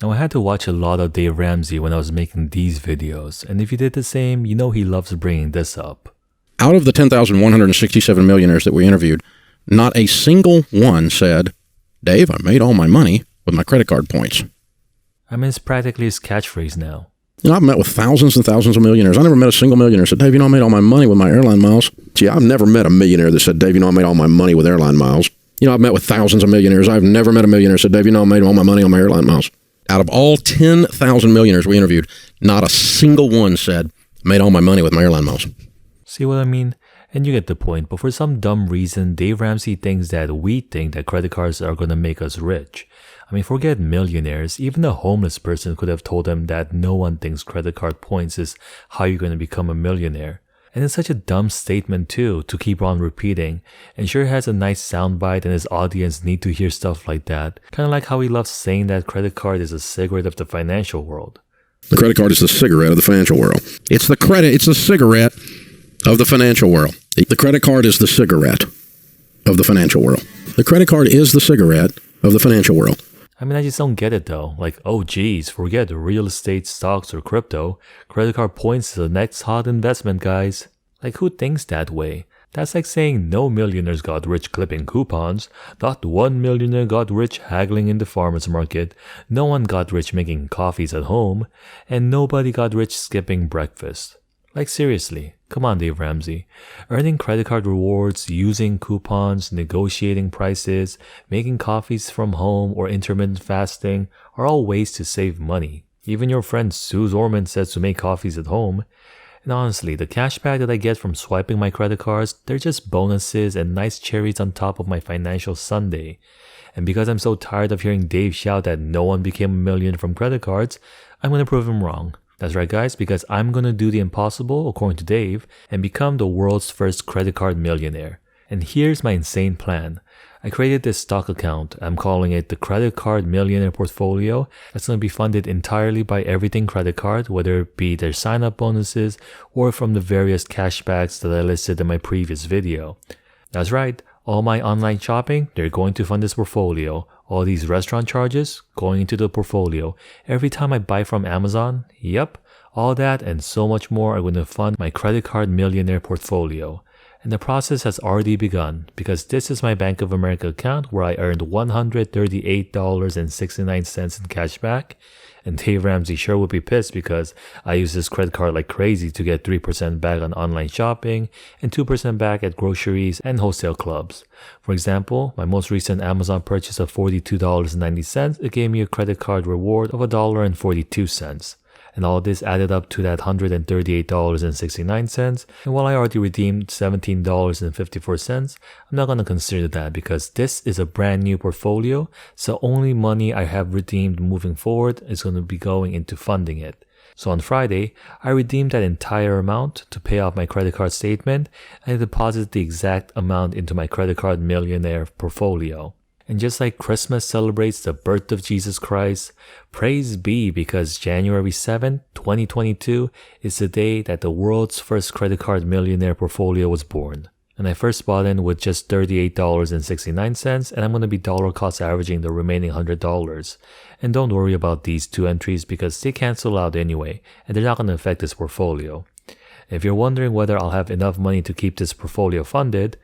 Now I had to watch a lot of Dave Ramsey when I was making these videos, and if you did the same, you know he loves bringing this up. Out of the 10,167 millionaires that we interviewed, not a single one said, "Dave, I made all my money with my credit card points." I mean, it's practically his catchphrase now. You know, I've met with thousands and thousands of millionaires. I never met a single millionaire that said, "Dave, you know, I made all my money with my airline miles." Gee, I've never met a millionaire that said, "Dave, you know, I made all my money with airline miles." You know, I've met with thousands of millionaires. I've never met a millionaire that said, "Dave, you know, I made all my money on my airline miles." Out of all 10,000 millionaires we interviewed, not a single one said, "I made all my money with my airline miles." See what I mean? And you get the point, but for some dumb reason, Dave Ramsey thinks that we think that credit cards are going to make us rich. I mean, forget millionaires, even a homeless person could have told him that no one thinks credit card points is how you're going to become a millionaire. And it's such a dumb statement too, to keep on repeating, and sure has a nice soundbite and his audience need to hear stuff like that. Kind of like how he loves saying that credit card is a cigarette of the financial world. The credit card is the cigarette of the financial world. It's the cigarette of the financial world. The credit card is the cigarette of the financial world. The credit card is the cigarette of the financial world. I mean, I just don't get it though. Like, oh geez, forget real estate, stocks, or crypto. Credit card points is the next hot investment, guys. Like, who thinks that way? That's like saying no millionaires got rich clipping coupons, not one millionaire got rich haggling in the farmer's market, no one got rich making coffees at home, and nobody got rich skipping breakfast. Like seriously, come on Dave Ramsey. Earning credit card rewards, using coupons, negotiating prices, making coffees from home, or intermittent fasting are all ways to save money. Even your friend Sue Zorman says to make coffees at home. And honestly, the cashback that I get from swiping my credit cards, they're just bonuses and nice cherries on top of my financial sundae. And because I'm so tired of hearing Dave shout that no one became a million from credit cards, I'm gonna prove him wrong. That's right guys, because I'm gonna do the impossible, according to Dave, and become the world's first credit card millionaire. And here's my insane plan. I created this stock account. I'm calling it the Credit Card Millionaire Portfolio. That's going to be funded entirely by everything credit card, whether it be their sign-up bonuses or from the various cashbacks that I listed in my previous video. That's right. All my online shopping, they're going to fund this portfolio. All these restaurant charges, going into the portfolio. Every time I buy from Amazon, yep, all that and so much more are going to fund my Credit Card Millionaire Portfolio. And the process has already begun because this is my Bank of America account where I earned $138.69 in cash back. And Dave Ramsey sure would be pissed because I use this credit card like crazy to get 3% back on online shopping and 2% back at groceries and wholesale clubs. For example, my most recent Amazon purchase of $42.90, it gave me a credit card reward of $1.42. And all this added up to that $138.69. And while I already redeemed $17.54, I'm not going to consider that because this is a brand new portfolio. So only money I have redeemed moving forward is going to be going into funding it. So on Friday, I redeemed that entire amount to pay off my credit card statement and I deposited the exact amount into my Credit Card Millionaire portfolio. And just like Christmas celebrates the birth of Jesus Christ, praise be because January 7, 2022 is the day that the world's first credit card millionaire portfolio was born. And I first bought in with just $38.69 and I'm going to be dollar cost averaging the remaining $100. And don't worry about these two entries because they cancel out anyway and they're not going to affect this portfolio. If you're wondering whether I'll have enough money to keep this portfolio funded,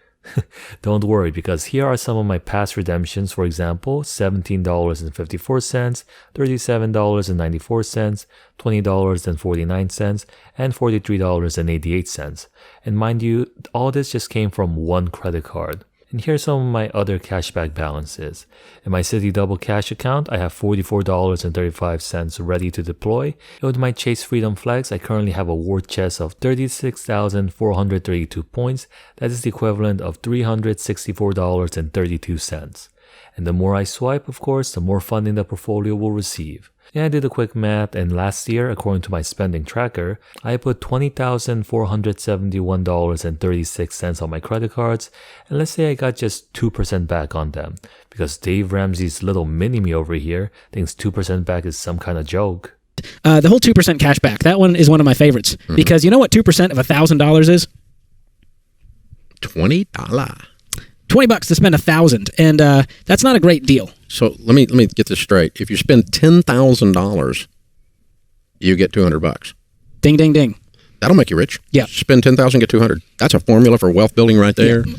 don't worry because here are some of my past redemptions. For example, $17.54, $37.94, $20.49, and $43.88. And mind you, all this just came from one credit card. And here's some of my other cashback balances. In my Citi Double Cash account, I have $44.35 ready to deploy. And with my Chase Freedom Flex, I currently have a war chest of 36,432 points. That is the equivalent of $364.32. And the more I swipe, of course, the more funding the portfolio will receive. And I did a quick math, and last year, according to my spending tracker, I put $20,471.36 on my credit cards, and let's say I got just 2% back on them, because Dave Ramsey's little mini-me over here thinks 2% back is some kind of joke. The whole 2% cash back, that one is one of my favorites, because you know what 2% of $1,000 is? $20. $20 to spend 1,000, and that's not a great deal. So let me get this straight. If you spend $10,000, you get $200. Ding, ding, ding. That'll make you rich. Yeah. Spend 10,000, get 200. That's a formula for wealth building right there. Yeah.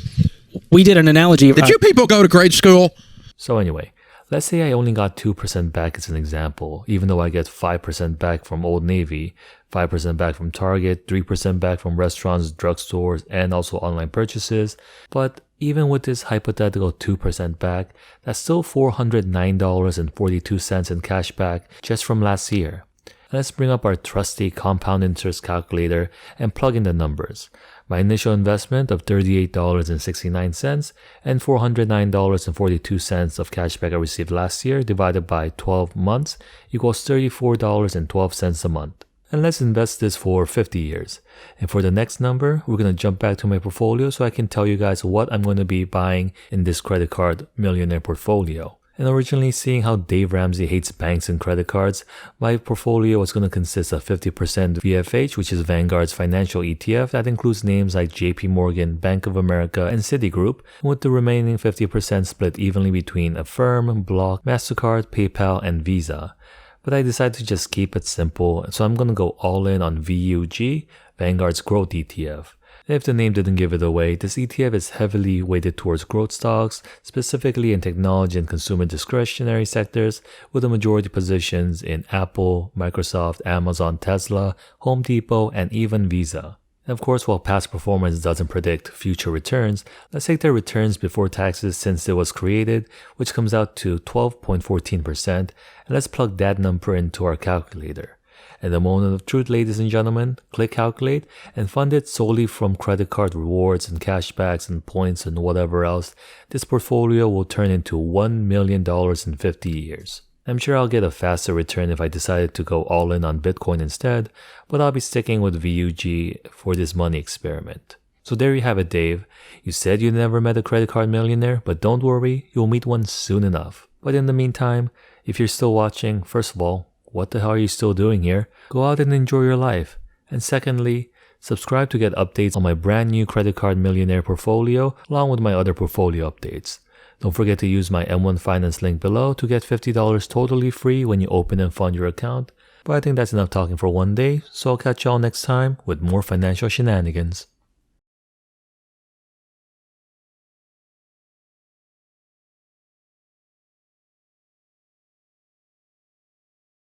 We did an analogy. Did you people go to grade school? So anyway, let's say I only got 2% back as an example, even though I get 5% back from Old Navy, 5% back from Target, 3% back from restaurants, drugstores, and also online purchases. But even with this hypothetical 2% back, that's still $409.42 in cash back just from last year. Let's bring up our trusty compound interest calculator and plug in the numbers. My initial investment of $38.69 and $409.42 of cashback I received last year divided by 12 months equals $34.12 a month. And let's invest this for 50 years. And for the next number, we're going to jump back to my portfolio so I can tell you guys what I'm going to be buying in this credit card millionaire portfolio. And originally, seeing how Dave Ramsey hates banks and credit cards, my portfolio was going to consist of 50% VFH, which is Vanguard's financial ETF that includes names like JP Morgan, Bank of America, and Citigroup, with the remaining 50% split evenly between Affirm, Block, MasterCard, PayPal, and Visa. But I decided to just keep it simple, so I'm going to go all in on VUG, Vanguard's growth ETF. If the name didn't give it away, this ETF is heavily weighted towards growth stocks, specifically in technology and consumer discretionary sectors, with the majority positions in Apple, Microsoft, Amazon, Tesla, Home Depot, and even Visa. And of course, while past performance doesn't predict future returns, let's take their returns before taxes since it was created, which comes out to 12.14%, and let's plug that number into our calculator. At the moment of truth, ladies and gentlemen, click calculate and fund it solely from credit card rewards and cashbacks and points and whatever else. This portfolio will turn into $1 million in 50 years. I'm sure I'll get a faster return if I decided to go all in on Bitcoin instead, but I'll be sticking with VUG for this money experiment. So there you have it, Dave. You said you never met a credit card millionaire, but don't worry, you'll meet one soon enough. But in the meantime, if you're still watching, first of all, what the hell are you still doing here? Go out and enjoy your life. And secondly, subscribe to get updates on my brand new credit card millionaire portfolio along with my other portfolio updates. Don't forget to use my M1 Finance link below to get $50 totally free when you open and fund your account. But I think that's enough talking for one day, so I'll catch y'all next time with more financial shenanigans.